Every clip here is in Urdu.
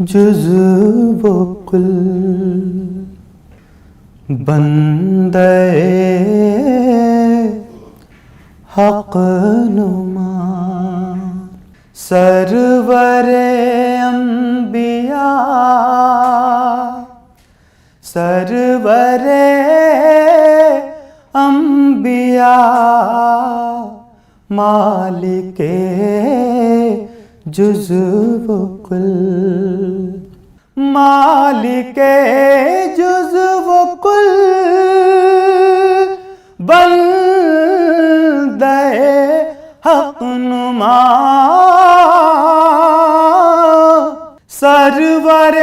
جزو و کل بندے حق نما سرور انبیاء سرور انبیاء مالک جزو و کل مالک جزو و کل بندے حق نما سرور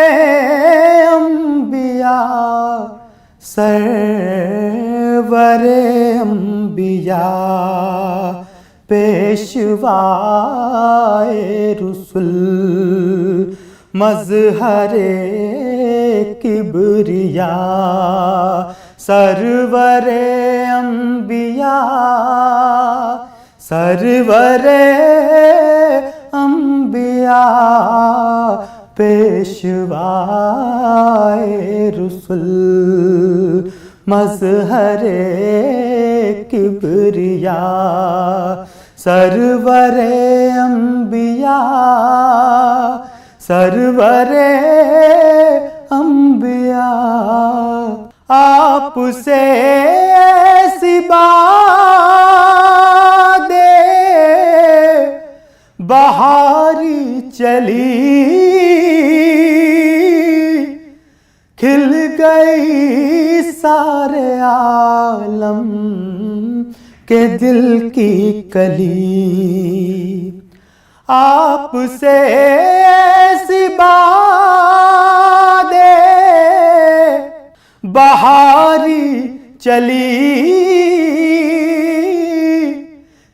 انبیاء سرور انبیاء پیشوائے رسول مظہر کبریا سرور انبیاء سرور انبیاء پیشوائے رسول مظہر کبریا سرور انبیاء سرور انبیاء آپ سے ایسی باد بہاری چلی کھل گئی سارے عالم کے دل کی کلی آپ سے ایسی باد بہاری چلی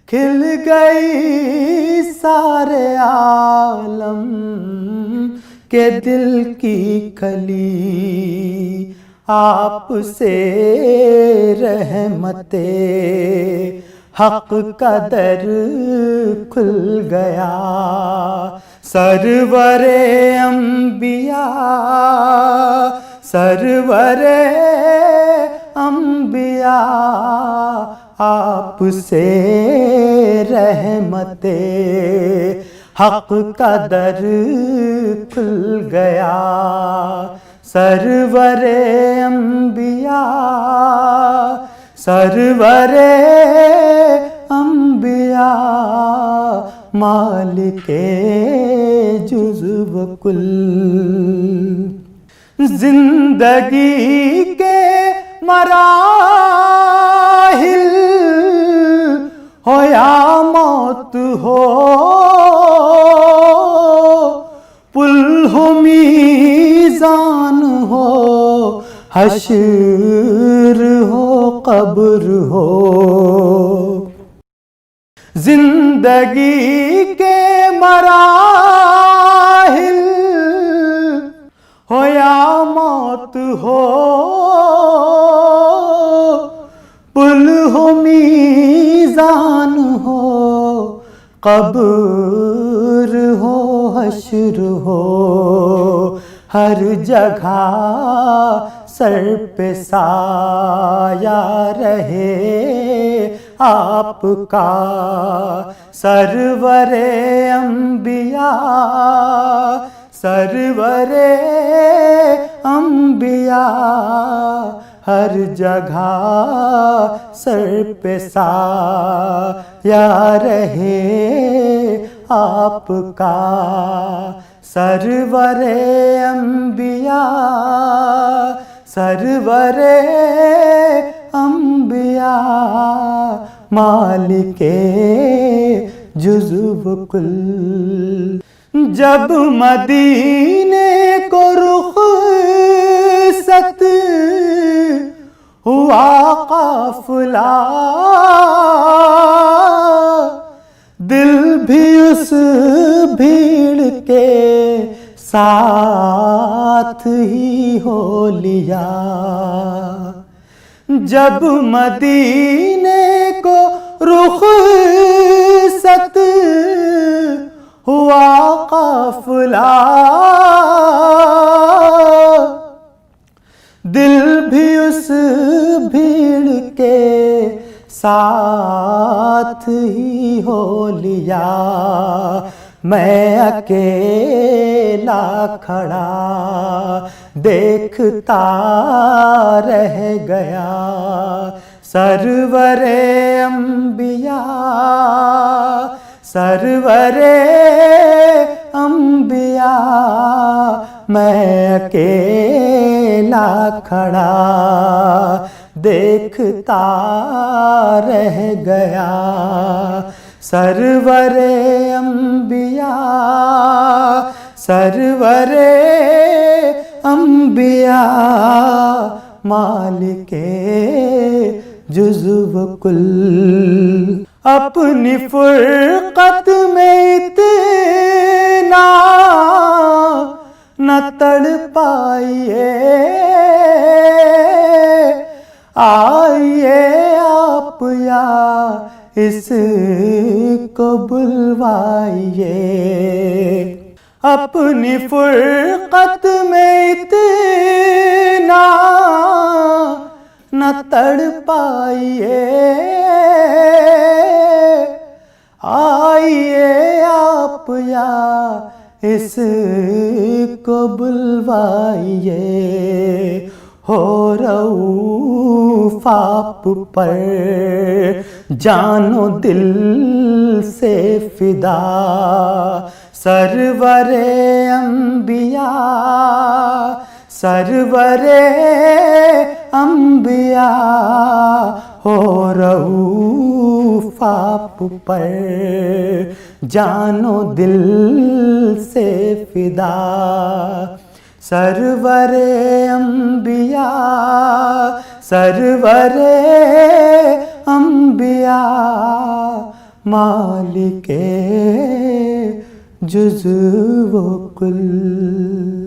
کھل گئی سارے عالم کے دل کی کلی آپ سے رحمت حق کا در کھل گیا سرور انبیاء سرور انبیاء آپ سے رحمت حق کا در کھل گیا سرور انبیاء سرور انبیاء مالک جزو و کل زندگی کے مراحل ہو یا موت ہو پل ہو میزان ہو حشر ہو قبر ہو زندگی کے مراحل ہو یا موت ہو پل ہو میزان ہو قبر ہو حشر ہو ہر جگہ سر پہ سایہ رہے آپ کا سرور انبیاء سرور انبیاء ہر جگہ سر پہ سایہ رہے آپ کا سرور انبیاء سرور انبیاء مالک جزو و کل جب مدینے کو رخصت ہوا قافلہ دل بھی اس بھیڑ کے ساتھ ہی ہو لیا جب مدینے کو رخصت ہوا قافلہ، دل بھی اس بھیڑ کے ساتھ ہی ہو لیا، میں اکیلا کھڑا دیکھتا رہ گیا، سرور انبیاء سرور انبیاء، میں اکیلا کھڑا دیکھتا رہ گیا، سرور انبیاء سرور انبیاء، مالک جزو و کل، اپنی فرقت میں اتنا نہ تڑ پائیے، آئیے آپ یا اس کو بلوائیے، اپنی فرقت میں اتنا نہ تڑ پائیے، آئیے آپ یا اس کو بلوائیے، ہو رؤوف آپ پر جان و دل سے فدا، سرور انبیاء سرور انبیاء، ہو رؤوف آپ پر جان و دل سے فدا، سرور انبیاء سرور انبیاء، مالک جزو و کل۔